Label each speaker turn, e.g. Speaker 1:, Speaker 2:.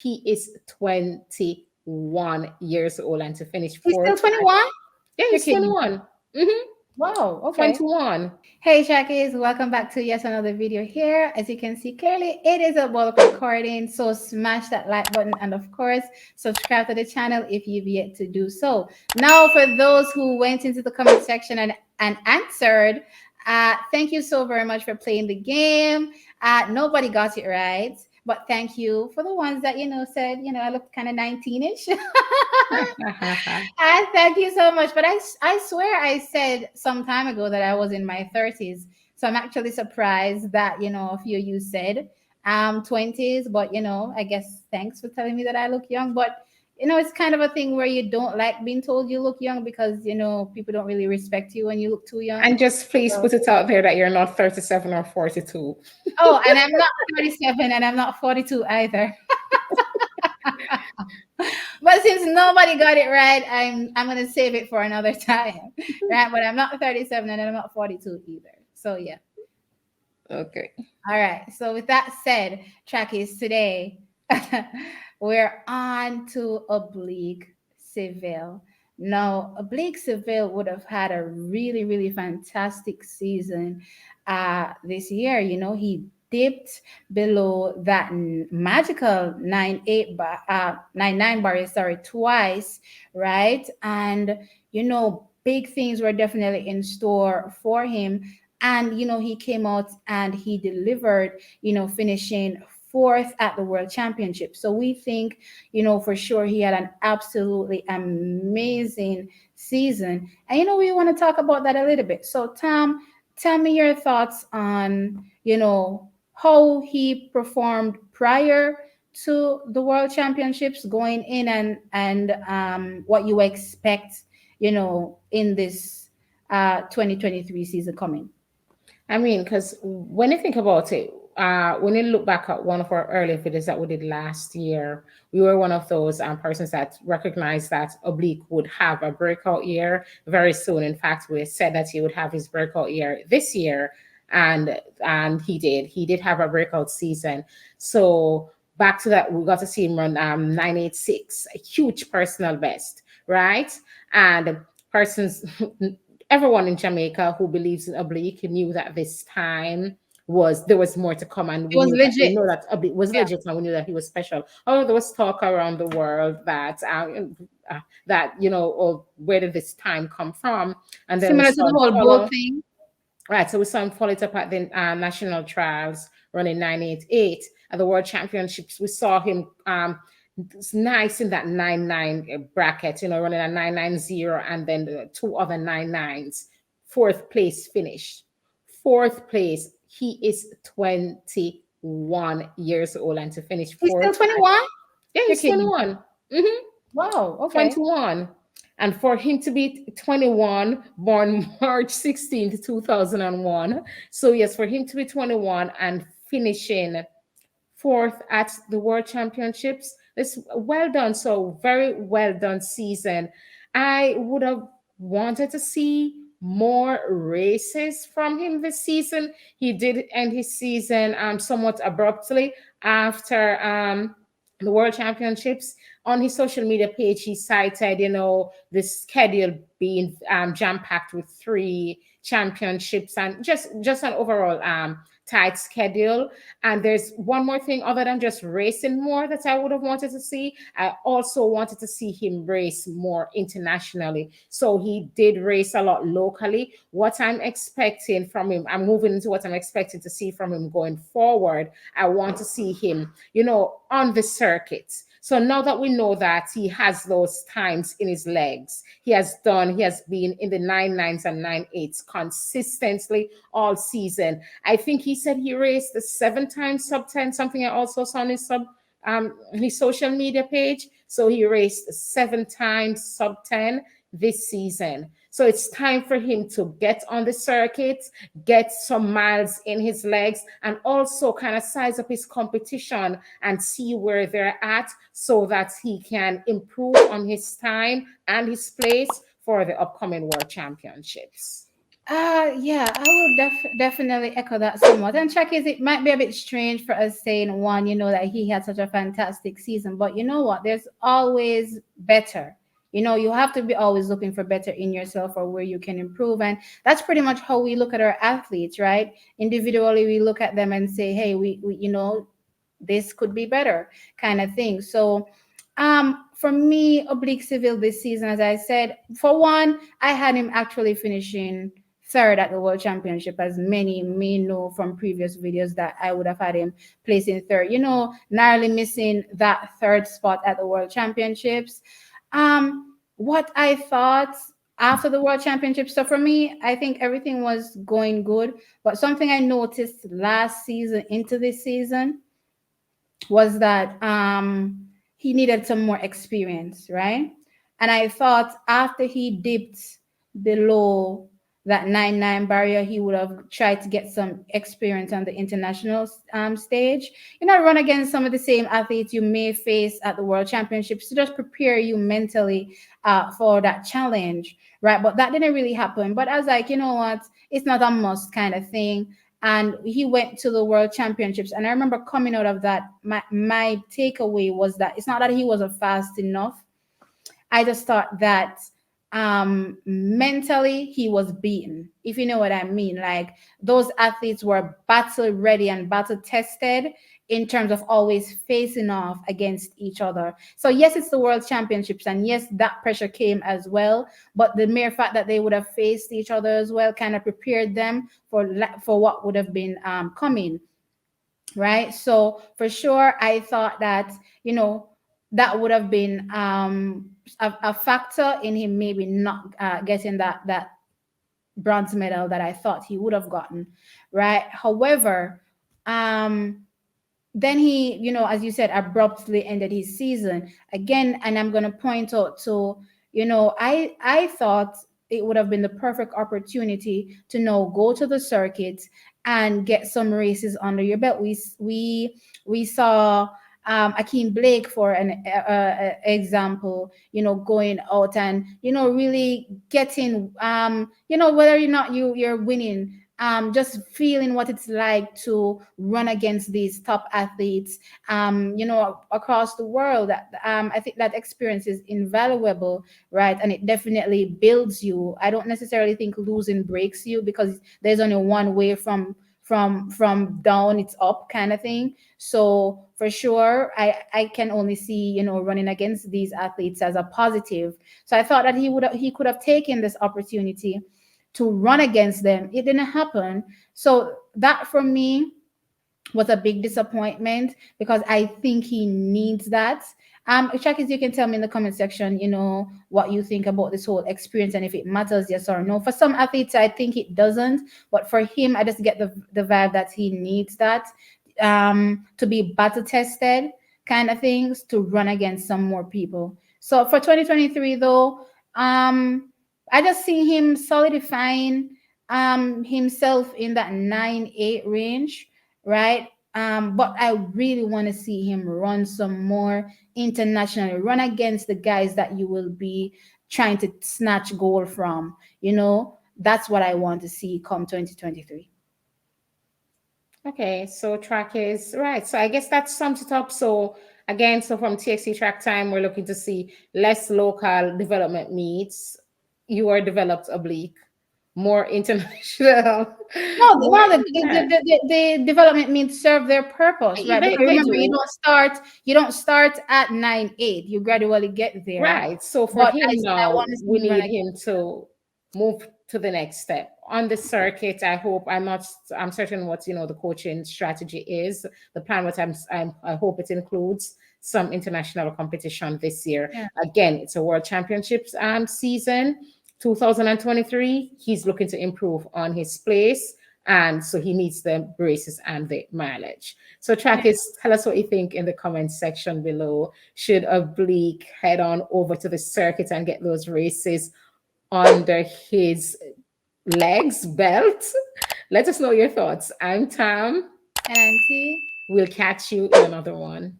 Speaker 1: He is 21 years old, and to finish
Speaker 2: He's still
Speaker 1: fourth.
Speaker 2: 21?
Speaker 1: Yeah,
Speaker 2: You're
Speaker 1: he's
Speaker 2: kidding.
Speaker 1: 21. Mm-hmm.
Speaker 2: Wow, okay.
Speaker 1: 21.
Speaker 2: Hey Shakis, welcome back to yet another video here. As you can see clearly, it is a bulk recording, so smash that like button and of course, subscribe to the channel if you've yet to do so. Now, for those who went into the comment section and answered, thank you so very much for playing the game. Nobody got it right, but thank you for the ones that, said, I look kind of 19-ish. I thank you so much. But I swear I said some time ago that I was in my 30s. So I'm actually surprised that, a few of you said 20s. But, I guess thanks for telling me that I look young. But, it's kind of a thing where you don't like being told you look young because, people don't really respect you when you look too young.
Speaker 1: And just please
Speaker 2: So,
Speaker 1: put it out there that you're not 37 or 42.
Speaker 2: oh, and I'm not 37 and I'm not 42 either. But since nobody got it right, I'm gonna save it for another time, right? But I'm not 37 and I'm not 42 either. So yeah.
Speaker 1: Okay.
Speaker 2: All right. So with that said, Trackies, today we're on to Oblique Seville. Now, Oblique Seville would have had a really, really fantastic season this year. He dipped below that magical 9-9 bar, sorry, twice, right? And big things were definitely in store for him. And he came out and he delivered, finishing fourth at the World Championship. So we think, for sure he had an absolutely amazing season. And we want to talk about that a little bit. So Tom, tell me your thoughts on, how he performed prior to the World Championships going in, and what you expect, in this 2023 season coming.
Speaker 1: I mean, because when you think about it, when you look back at one of our earlier videos that we did last year, we were one of those persons that recognized that Oblique would have a breakout year very soon. In fact, we said that he would have his breakout year this year, and he did. He did have a breakout season. So back to that, we got to see him run 986, a huge personal best, right? And persons everyone in Jamaica who believes in Oblique knew that this time there was more to come, and
Speaker 2: It was
Speaker 1: we
Speaker 2: legit.
Speaker 1: know that Oblique was
Speaker 2: Yeah.
Speaker 1: legit, and we knew that he was special. Although there was talk around the world that where did this time come from? And then we
Speaker 2: Similar to
Speaker 1: saw
Speaker 2: the
Speaker 1: him
Speaker 2: whole boat
Speaker 1: follow.
Speaker 2: thing.
Speaker 1: Right, so we saw him follow it up at the national trials, running 988 at the World Championships. We saw him it's nice in that 9-9 bracket, running a 990 and then the two other 9-9s. Fourth place finish. Fourth place. He is 21 years old, and to finish
Speaker 2: He's still
Speaker 1: fourth.
Speaker 2: 21?
Speaker 1: Yeah,
Speaker 2: You're
Speaker 1: he's
Speaker 2: kidding.
Speaker 1: 21. Mm-hmm.
Speaker 2: Wow, okay.
Speaker 1: 21. And for him to be 21, born March 16th, 2001. So, yes, for him to be 21 and finishing fourth at the World Championships, it's well done. So, very well done season. I would have wanted to see more races from him this season. He did end his season somewhat abruptly after the World Championships. On his social media page, he cited, the schedule being jam packed with 3 championships and just an overall tight schedule. And there's one more thing other than just racing more that I would have wanted to see. I also wanted to see him race more internationally. So he did race a lot locally. What I'm expecting from him, I'm moving into what I'm expecting to see from him going forward. I want to see him, on the circuits. So now that we know that he has those times in his legs, he has been in the 9-9s and 9-8s consistently all season. I think he said he raced the 7 times sub 10, something I also saw on his social media page. So he raced 7 times sub 10 this season. So it's time for him to get on the circuit, get some miles in his legs, and also kind of size up his competition and see where they're at so that he can improve on his time and his place for the upcoming World Championships.
Speaker 2: Yeah, I will definitely echo that somewhat. And check is it might be a bit strange for us saying one, that he had such a fantastic season, but you know what? There's always better. You have to be always looking for better in yourself or where you can improve. And that's pretty much how we look at our athletes, right? Individually, we look at them and say, hey, this could be better kind of thing. So for me, Oblique Seville this season, as I said, for one, I had him actually finishing third at the World Championship, as many may know from previous videos that I would have had him placing third. Narrowly missing that third spot at the World Championships. What I thought after the World Championships, so for me, I think everything was going good. But something I noticed last season into this season was that he needed some more experience, right? And I thought after he dipped below that 9-9 barrier, he would have tried to get some experience on the international stage. Run against some of the same athletes you may face at the World Championships to just prepare you mentally for that challenge, right? But that didn't really happen. But I was like, you know what? It's not a must kind of thing. And he went to the World Championships. And I remember coming out of that, my takeaway was that it's not that he wasn't fast enough. I just thought that mentally he was beaten, if you know what I mean. Like those athletes were battle ready and battle tested in terms of always facing off against each other. So yes, it's the World Championships, and yes, that pressure came as well. But the mere fact that they would have faced each other as well kind of prepared them for what would have been coming, right? So for sure, I thought that that would have been a factor in him maybe not getting that bronze medal that I thought he would have gotten, right? However, then he, as you said, abruptly ended his season again. And I'm going to point out to, I thought it would have been the perfect opportunity to now go to the circuit and get some races under your belt. We saw Akeem Blake for an example, going out and really getting whether or not you're winning, just feeling what it's like to run against these top athletes, across the world. I think that experience is invaluable, right? And it definitely builds you. I don't necessarily think losing breaks you, because there's only one way from down, it's up kind of thing. So for sure, I can only see running against these athletes as a positive. So I thought that he could have taken this opportunity to run against them. It didn't happen. So that for me was a big disappointment, because I think he needs that. Chakis, you can tell me in the comment section, what you think about this whole experience and if it matters, yes or no. For some athletes, I think it doesn't, but for him, I just get the vibe that he needs that to be battle tested kind of things, to run against some more people. So for 2023 though, I just see him solidifying himself in that 9-8 range, right? But I really want to see him run some more internationally, run against the guys that you will be trying to snatch gold from. That's what I want to see come 2023.
Speaker 1: Okay, so track is right. So I guess that sums it up. So again, so from TXC Track Time, we're looking to see less local development meets. You are developed oblique, more international.
Speaker 2: No,
Speaker 1: more, yeah.
Speaker 2: the development means serve their purpose, right? Because
Speaker 1: They
Speaker 2: remember,
Speaker 1: do.
Speaker 2: you don't start at 9-8. You gradually get there.
Speaker 1: Right. So for
Speaker 2: But
Speaker 1: him
Speaker 2: I
Speaker 1: now,
Speaker 2: want to
Speaker 1: we
Speaker 2: see him run
Speaker 1: need
Speaker 2: again.
Speaker 1: him to move to the next step on the circuit. I hope I'm certain what the coaching strategy is. The plan what I hope it includes some international competition this year.
Speaker 2: Yeah.
Speaker 1: Again, it's a world championships season 2023. He's looking to improve on his place. And so he needs the braces and the mileage. So
Speaker 2: Yeah.
Speaker 1: Trackers, tell us what you think in the comments section below. Should Oblique head on over to the circuit and get those races under his legs, belt? Let us know your thoughts. I'm Tam.
Speaker 2: And Auntie.
Speaker 1: We'll catch you in another one.